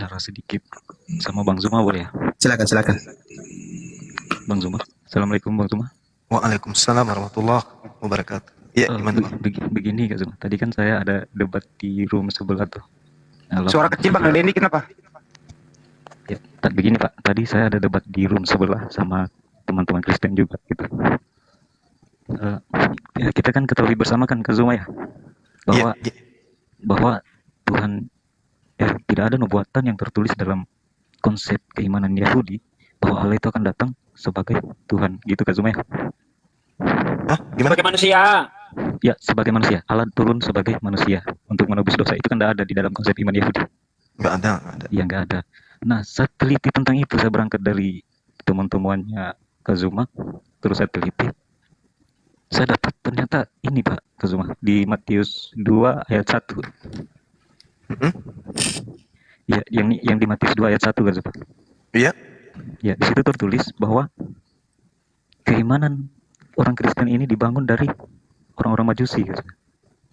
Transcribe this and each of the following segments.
Cara sedikit sama Bang Zuma boleh ya? Silakan, silakan. Bang Zuma. Assalamualaikum Bang Zuma. Waalaikumsalam warahmatullahi wabarakatuh. Iya, gimana bang? Begini Kak Zuma. Tadi kan saya ada debat di room sebelah tuh. Suara kecil bang, ada ini kenapa? Ya, begini Pak. Tadi saya ada debat di room sebelah sama teman-teman Kristen juga gitu. Ya, kita kan ketahui bersama kan Kak Zuma ya, bahwa Ya. bahwa Tuhan ya tidak ada nubuatan yang tertulis dalam konsep keimanan Yahudi bahwa Allah itu akan datang sebagai Tuhan gitu Kak Zuma ya. Hah? Gimana? Sebagai manusia. Ya, sebagai manusia. Allah turun sebagai manusia untuk menebus dosa. Itu kan tidak ada di dalam konsep iman Yahudi. Nggak ada, nggak ada. Ya, nggak ada. Nah, saya teliti tentang itu. Saya berangkat dari teman-temannya Kazuma. Terus saya teliti. Saya dapat ternyata ini Pak Kazuma. Di Matius 2 ayat 1. Ya, yang di Matius 2 ayat 1 Kazuma. Iya. Ya, di situ tertulis bahwa keimanan orang Kristen ini dibangun dari orang-orang Majusi.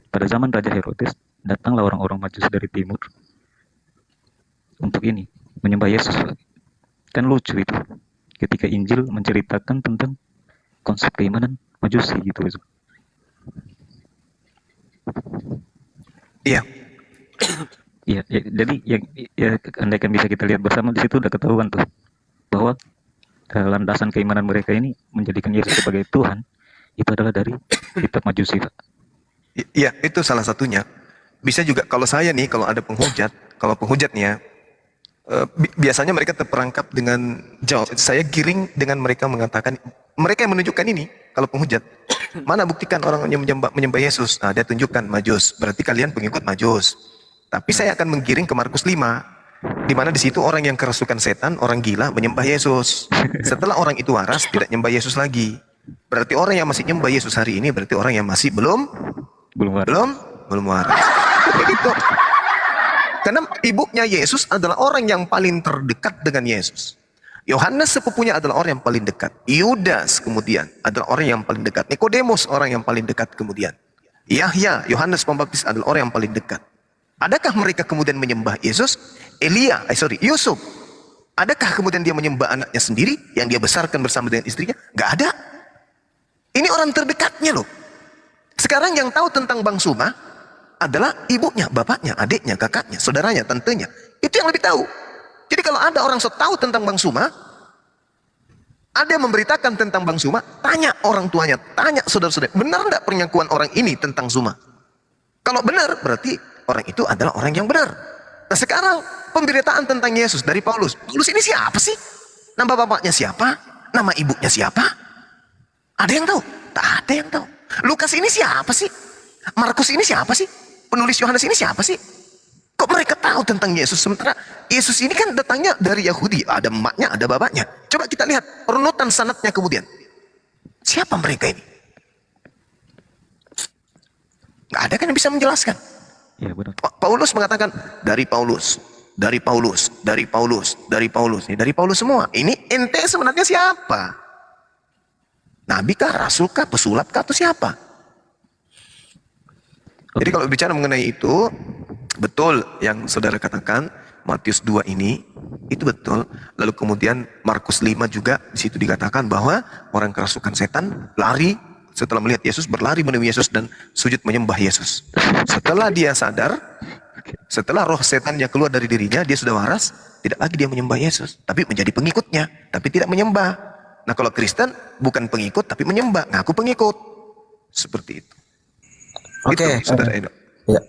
Pada zaman Raja Herodes, datanglah orang-orang Majusi dari timur untuk ini, menyembah Yesus. Kan lucu itu, ketika Injil menceritakan tentang konsep keimanan Majusi gitu. Iya. Ya, jadi ya, andaikan bisa kita lihat bersama di situ udah ketahuan tuh bahwa landasan keimanan mereka ini menjadikan Yesus sebagai Tuhan itu adalah dari kitab Majusi, Pak. Iya, itu salah satunya. Bisa juga kalau saya nih, kalau ada penghujat, kalau penghujatnya biasanya mereka terperangkap dengan jawab. Saya giring dengan mereka mengatakan, mereka yang menunjukkan ini, kalau penghujat, mana buktikan orang yang menyembah Yesus? Nah, dia tunjukkan Majus. Berarti kalian pengikut Majus. Tapi saya akan menggiring ke Markus 5, di mana di situ orang yang kerasukan setan, orang gila menyembah Yesus. Setelah orang itu waras, tidak menyembah Yesus lagi. Berarti orang yang masih menyembah Yesus hari ini berarti orang yang masih belum waras. Begitu. Karena ibunya Yesus adalah orang yang paling terdekat dengan Yesus. Yohanes sepupunya adalah orang yang paling dekat. Yudas kemudian adalah orang yang paling dekat. Nikodemus orang yang paling dekat kemudian. Yahya, Yohanes Pembaptis adalah orang yang paling dekat. Adakah mereka kemudian menyembah Yesus? Yusuf. Adakah kemudian dia menyembah anaknya sendiri yang dia besarkan bersama dengan istrinya? Gak ada. Ini orang terdekatnya loh. Sekarang yang tahu tentang Bang Suma adalah ibunya, bapaknya, adiknya, kakaknya, saudaranya, tantenya. Itu yang lebih tahu. Jadi kalau ada orang tahu tentang Bang Suma, ada yang memberitakan tentang Bang Suma, tanya orang tuanya, tanya saudara-saudara, benar enggak pengakuan orang ini tentang Suma? Kalau benar, berarti orang itu adalah orang yang benar. Nah sekarang pemberitaan tentang Yesus dari Paulus. Paulus ini siapa sih? Nama bapaknya siapa? Nama ibunya siapa? Ada yang tahu? Tak ada yang tahu. Lukas ini siapa sih? Markus ini siapa sih? Penulis Yohanes ini siapa sih? Kok mereka tahu tentang Yesus? Sementara Yesus ini kan datangnya dari Yahudi. Ada emaknya, ada bapaknya. Coba kita lihat runutan sanadnya kemudian. Siapa mereka ini? Nggak ada kan yang bisa menjelaskan. Ya, benar. Paulus mengatakan dari Paulus, dari Paulus, dari Paulus, dari Paulus. Ini dari Paulus semua. Ini ente sebenarnya siapa? Nabi kah, rasul kah, pesulap kah, atau siapa? Jadi kalau bicara mengenai itu, betul yang saudara katakan, Matius 2 ini, itu betul. Lalu kemudian Markus 5 juga, di situ dikatakan bahwa orang kerasukan setan lari, setelah melihat Yesus, berlari menemui Yesus dan sujud menyembah Yesus. Setelah dia sadar, setelah roh setannya keluar dari dirinya, dia sudah waras, tidak lagi dia menyembah Yesus, tapi menjadi pengikutnya, tapi tidak menyembah. Nah kalau Kristen, bukan pengikut, tapi menyembah, ngaku pengikut. Seperti itu. Oke, Itu, saudara Eno. Ya.